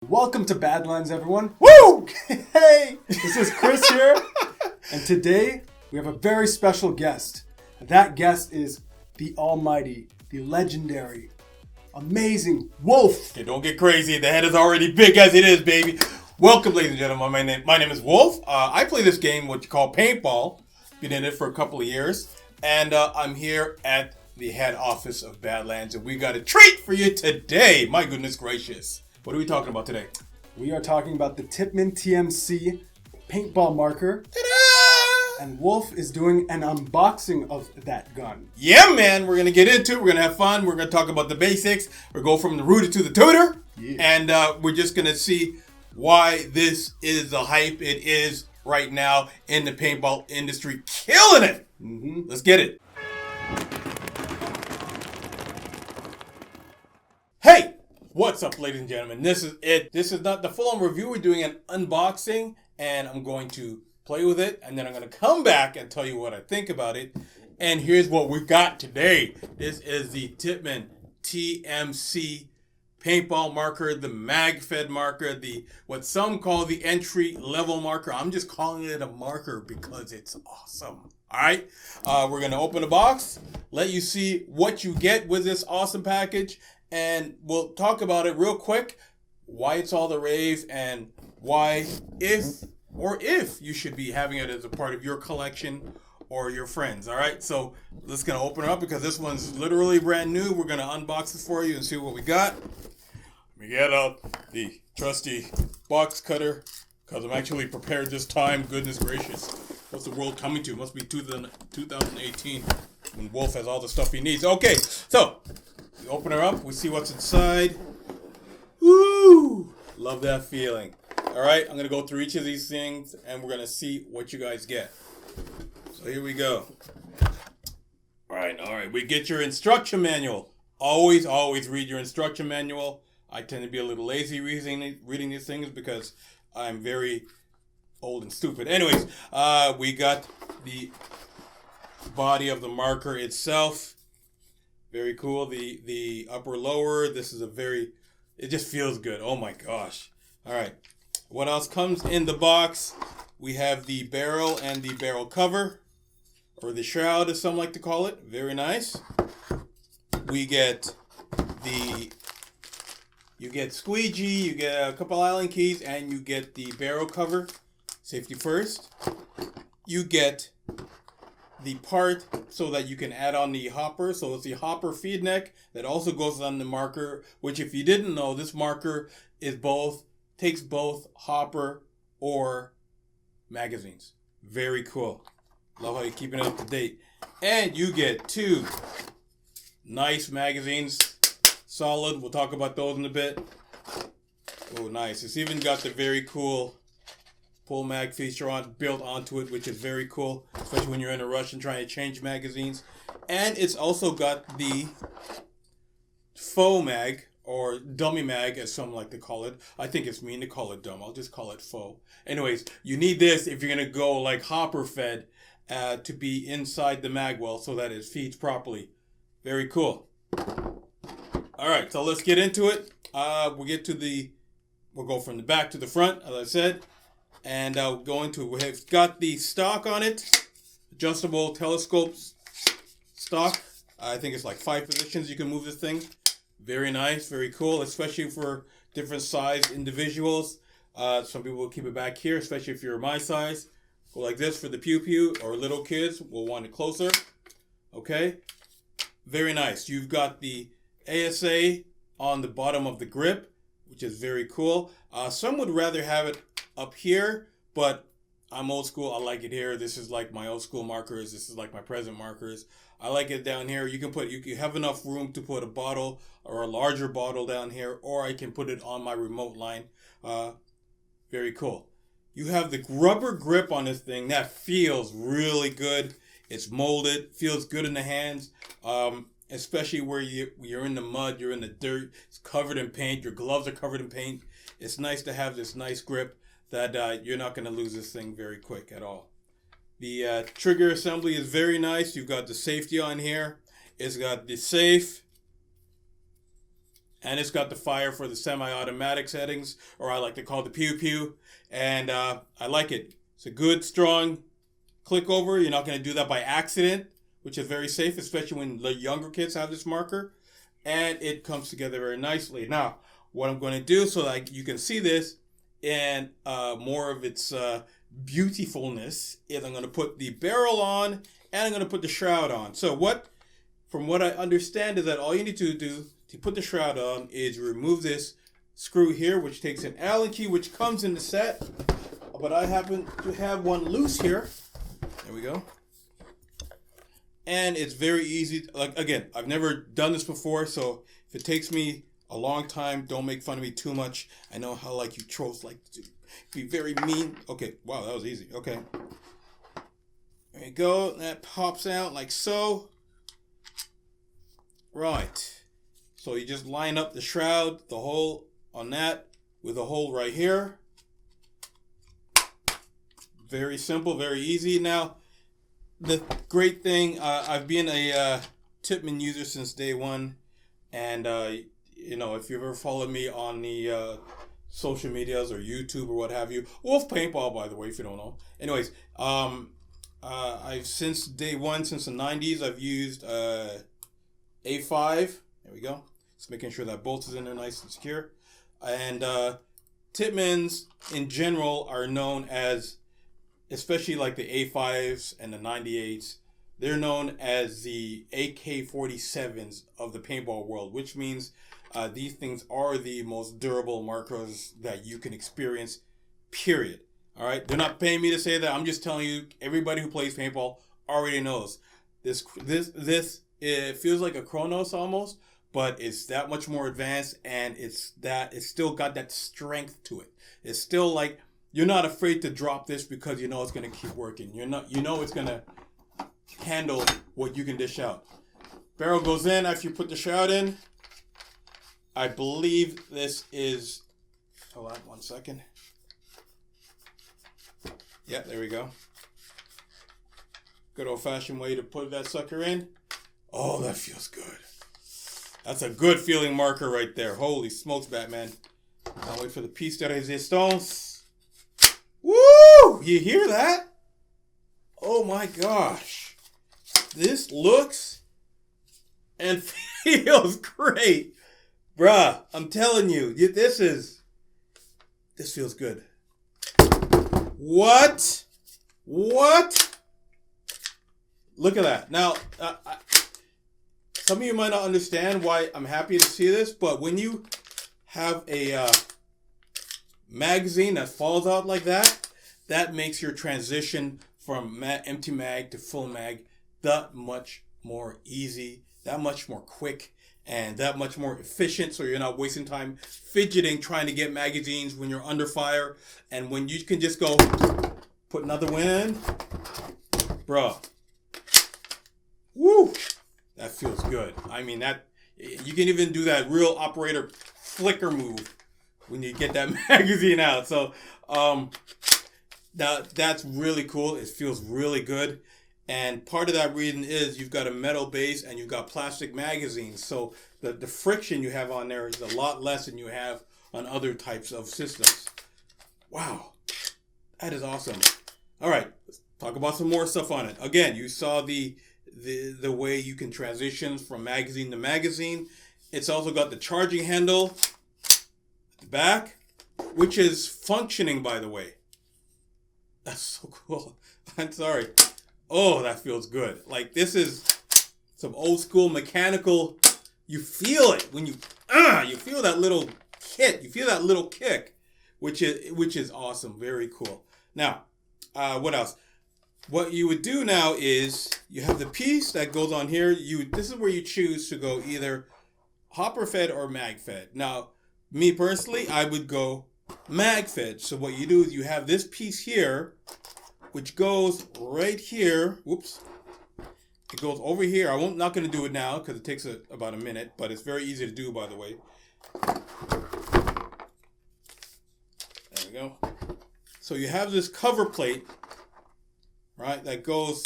Welcome to Badlands, everyone. Woo! Hey, this is Chris here, and today we have a very special guest. That guest is the almighty, the legendary, amazing Wolf. Okay, don't get crazy. The head is already big as it is, baby. Welcome, ladies and gentlemen. My name is Wolf. I play this game, what you call Paintball. Been in it for a couple of years, and I'm here at the head office of Badlands, and we got a treat for you today. My goodness gracious. What are we talking about today? We are talking about the Tippmann TMC paintball marker. Ta-da! And Wolf is doing an unboxing of that gun. Yeah, man. We're going to get into it. We're going to have fun. We're going to talk about the basics. We're going from the rooter to the tutor. Yeah. And we're just going to see why this is the hype it is right now in the paintball industry. Killing it. Let's get it. Hey! What's up, ladies and gentlemen? This is it. This is not the full-on review. We're doing an unboxing, and I'm going to play with it, and then I'm going to come back and tell you what I think about it. And here's what we got today. This is the Tippmann TMC paintball marker, the mag-fed marker, the what some call the entry-level marker. I'm just calling it a marker because it's awesome. All right, we're going to open the box, let you see what you get with this awesome package, and we'll talk about it real quick, why it's all the rave, and why if you should be having it as a part of your collection or your friends. All right, so let's gonna open it up because this one's literally brand new. We're gonna unbox it for you and see what we got. We get out the trusty box cutter because I'm actually prepared this time. Goodness gracious, what's the world coming to? It must be 2018 when Wolf has all the stuff he needs. Okay, so we open her up, we see what's inside. Woo! Love that feeling. All right, I'm going to go through each of these things, and we're going to see what you guys get. So here we go. All right. We get your instruction manual. Always read your instruction manual. I tend to be a little lazy reading these things because I'm very old and stupid. Anyways, we got the body of the marker itself. Very cool. The upper lower. This is it just feels good. Oh my gosh. All right. What else comes in the box? We have the barrel and the barrel cover, or the shroud as some like to call it. Very nice. We get you get squeegee, you get a couple Allen keys, and you get the barrel cover. Safety first. You get the part so that you can add on the hopper. So it's the hopper feed neck that also goes on the marker, which if you didn't know, this marker takes both hopper or magazines. Very cool. Love how you're keeping it up to date. And you get two nice magazines. Solid. We'll talk about those in a bit. Oh, nice. It's even got the very cool pull mag feature built onto it, which is very cool, especially when you're in a rush and trying to change magazines. And it's also got the faux mag, or dummy mag as some like to call it. I think it's mean to call it dumb. I'll just call it faux. Anyways, you need this if you're going to go like hopper fed to be inside the mag well so that it feeds properly. Very cool. All right, so let's get into it. We'll go from the back to the front, as I said. And we've got the stock on it, adjustable telescopes stock. I think it's like 5 positions you can move this thing. Very nice, very cool, especially for different size individuals. Some people will keep it back here, especially if you're my size. Go like this for the pew-pew, or little kids will want it closer. Okay, very nice. You've got the ASA on the bottom of the grip, which is very cool. Some would rather have it up here, but I'm old school. I like it here. This is like my old school markers. This is like my present markers. I like it down here. You can have enough room to put a bottle or a larger bottle down here, or I can put it on my remote line. Very cool. You have the rubber grip on this thing that feels really good. It's molded, feels good in the hands. Especially where you're in the mud, you're in the dirt, it's covered in paint, your gloves are covered in paint. It's nice to have this nice grip that you're not going to lose this thing very quick at all. The trigger assembly is very nice. You've got the safety on here. It's got the safe. And it's got the fire for the semi-automatic settings, or I like to call it the pew-pew. And I like it. It's a good, strong click over. You're not going to do that by accident, which is very safe, especially when the younger kids have this marker. And it comes together very nicely. Now, what I'm going to do so that you can see this and more of its beautifulness is I'm going to put the barrel on and I'm going to put the shroud on. So from what I understand is that all you need to do to put the shroud on is remove this screw here, which takes an Allen key, which comes in the set. But I happen to have one loose here. There we go. And it's very easy. Like, again, I've never done this before, so if it takes me a long time, don't make fun of me too much. I know how like you trolls like to be very mean. Okay, wow, that was easy. Okay. There you go. That pops out like so. Right. So you just line up the shroud, the hole on that with a hole right here. Very simple, very easy. Now, the great thing, I've been a Tippmann user since day one. And, if you've ever followed me on the social medias or YouTube or what have you, Wolf Paintball, by the way, if you don't know. Anyways, I've since day one, since the 90s, I've used A5. There we go. Just making sure that bolt is in there nice and secure. And Tippmanns in general are known as, especially like the A5s and the 98s, they're known as the AK-47s of the paintball world, which means these things are the most durable markers that you can experience, period. All right? They're not paying me to say that. I'm just telling you, everybody who plays paintball already knows. This it feels like a Chronos almost, but it's that much more advanced, and it's still got that strength to it. It's still like, you're not afraid to drop this because you know it's going to keep working. You know it's going to handle what you can dish out. Barrel goes in after you put the shroud in. I believe this is, hold on 1 second. Yeah, there we go. Good old-fashioned way to put that sucker in. Oh, that feels good. That's a good feeling marker right there. Holy smokes, Batman. I'll wait for the piece de resistance. Woo! You hear that? Oh my gosh. This looks and feels great. Bruh, I'm telling you, this feels good. What? Look at that. Now, some of you might not understand why I'm happy to see this, but when you have a magazine that falls out like that, that makes your transition from empty mag to full mag that much more easy, that much more quick, and that much more efficient, so you're not wasting time fidgeting trying to get magazines when you're under fire. And when you can just go put another one in, bro. Woo! That feels good. I mean, that you can even do that real operator flicker move when you get that magazine out. So that's really cool. It feels really good. And part of that reason is you've got a metal base and you've got plastic magazines. So the friction you have on there is a lot less than you have on other types of systems. Wow. That is awesome. All right. Let's talk about some more stuff on it. Again, you saw the way you can transition from magazine to magazine. It's also got the charging handle at the back, which is functioning, by the way. That's so cool. I'm sorry. Oh, that feels good. Like, this is some old school mechanical. You feel it when you feel that little hit. You feel that little kick, which is awesome. Very cool. Now, what else? What you would do now is you have the piece that goes on here. This is where you choose to go either hopper fed or mag fed. Now, me personally, I would go mag fed. So what you do is you have this piece here, which goes right here. Whoops. It goes over here. I'm not going to do it now because it takes about a minute, but it's very easy to do, by the way. There we go. So you have this cover plate, right, that goes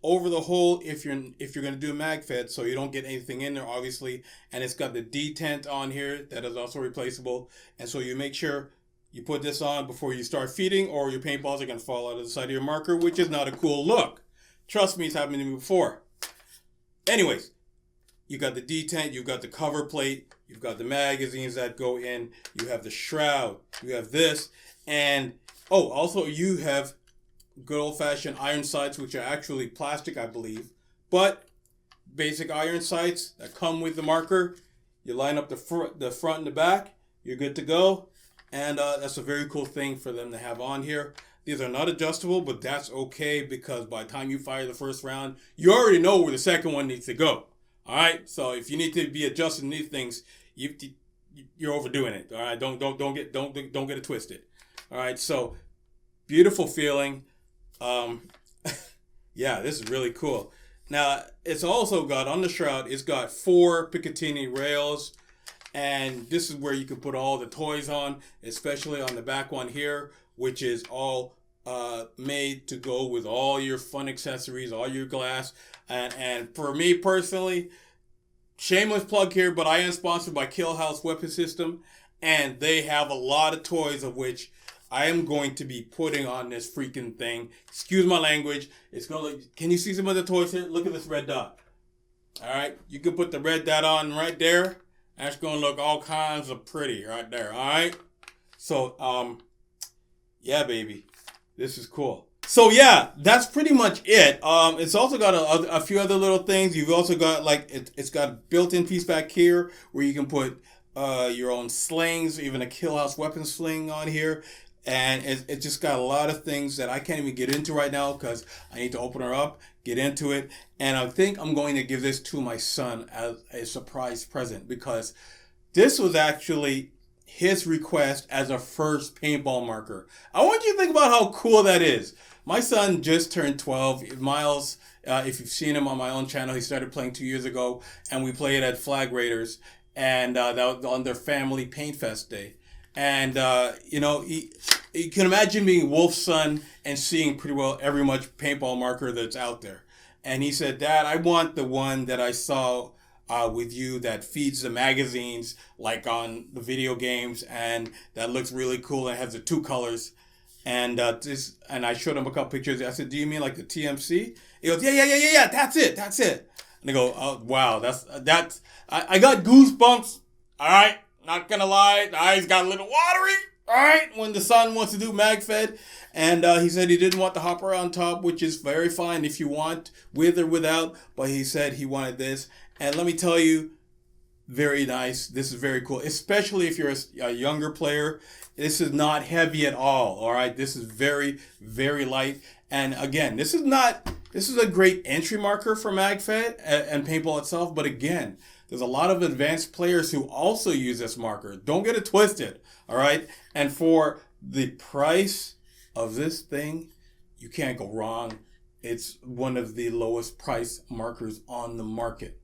over the hole if you're going to do MagFed, so you don't get anything in there, obviously. And it's got the detent on here that is also replaceable. And so you make sure you put this on before you start feeding, or your paintballs are going to fall out of the side of your marker, which is not a cool look. Trust me, it's happened to me before. Anyways, you got the detent, you've got the cover plate, you've got the magazines that go in, you have the shroud, you have this, and also you have good old-fashioned iron sights, which are actually plastic, I believe, but basic iron sights that come with the marker. You line up the front and the back, you're good to go, and that's a very cool thing for them to have on here. These are not adjustable, but that's okay, because by the time you fire the first round, you already know where the second one needs to go. All right, so if you need to be adjusting these things, you're overdoing it. All right, don't get it twisted. All right, so beautiful feeling. Yeah, this is really cool. Now, it's also got, on the shroud, it's got 4 Picatinny rails, and this is where you can put all the toys on, especially on the back one here, which is all made to go with all your fun accessories, all your glass. And for me personally, shameless plug here, but I am sponsored by Killhouse Weapon System, and they have a lot of toys of which I am going to be putting on this freaking thing. Excuse my language. It's gonna look, can you see some of the toys here? Look at this red dot. All right, you can put the red dot on right there. That's gonna look all kinds of pretty right there. All right. So yeah, baby, this is cool. So yeah, that's pretty much it. It's also got a few other little things. You've also got it's got a built-in piece back here where you can put your own slings, even a Killhouse weapon sling on here. And it just got a lot of things that I can't even get into right now because I need to open her up, get into it. And I think I'm going to give this to my son as a surprise present, because this was actually his request as a first paintball marker. I want you to think about how cool that is. My son just turned 12. Miles, if you've seen him on my own channel, he started playing 2 years ago, and we played at Flag Raiders, and that was on their family Paint Fest day. And, you can imagine being Wolf's son and seeing pretty well every much paintball marker that's out there. And he said, Dad, I want the one that I saw with you that feeds the magazines like on the video games, and that looks really cool and has the 2 colors. And and I showed him a couple pictures. I said, do you mean like the TMC? He goes, yeah, that's it. And I go, oh, wow, that's I got goosebumps. All right, not gonna lie, the eyes got a little watery. All right, when the son wants to do MagFed, and he said he didn't want the hopper on top, which is very fine if you want, with or without, but he said he wanted this. And let me tell you, very nice. This is very cool, especially if you're a younger player. This is not heavy at all right? This is very, very light. And again, this is a great entry marker for MagFed and paintball itself, but again, there's a lot of advanced players who also use this marker. Don't get it twisted, all right? And for the price of this thing, you can't go wrong. It's one of the lowest price markers on the market,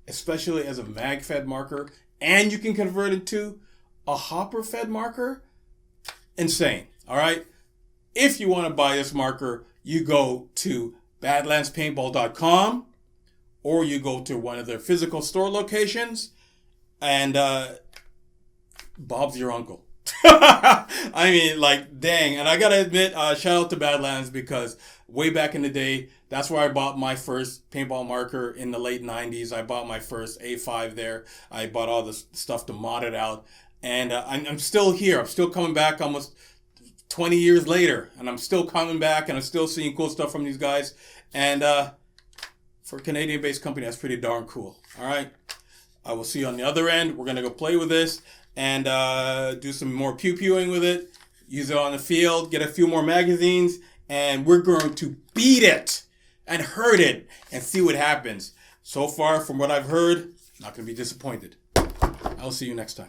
especially as a MagFed marker, and you can convert it to a hopper fed marker. Insane, all right? If you want to buy this marker, you go to badlandspaintball.com, or you go to one of their physical store locations, and Bob's your uncle. I mean, like, dang. And I gotta admit, shout out to Badlands, because way back in the day, that's where I bought my first paintball marker in the late 90s. I bought my first A5 there. I bought all the stuff to mod it out. And I'm still here. I'm still coming back almost 20 years later. And I'm still coming back, and I'm still seeing cool stuff from these guys. And for a Canadian-based company, that's pretty darn cool. All right. I will see you on the other end. We're going to go play with this and do some more pew-pewing with it. Use it on the field. Get a few more magazines. And we're going to beat it and hurt it and see what happens. So far, from what I've heard, not going to be disappointed. I'll see you next time.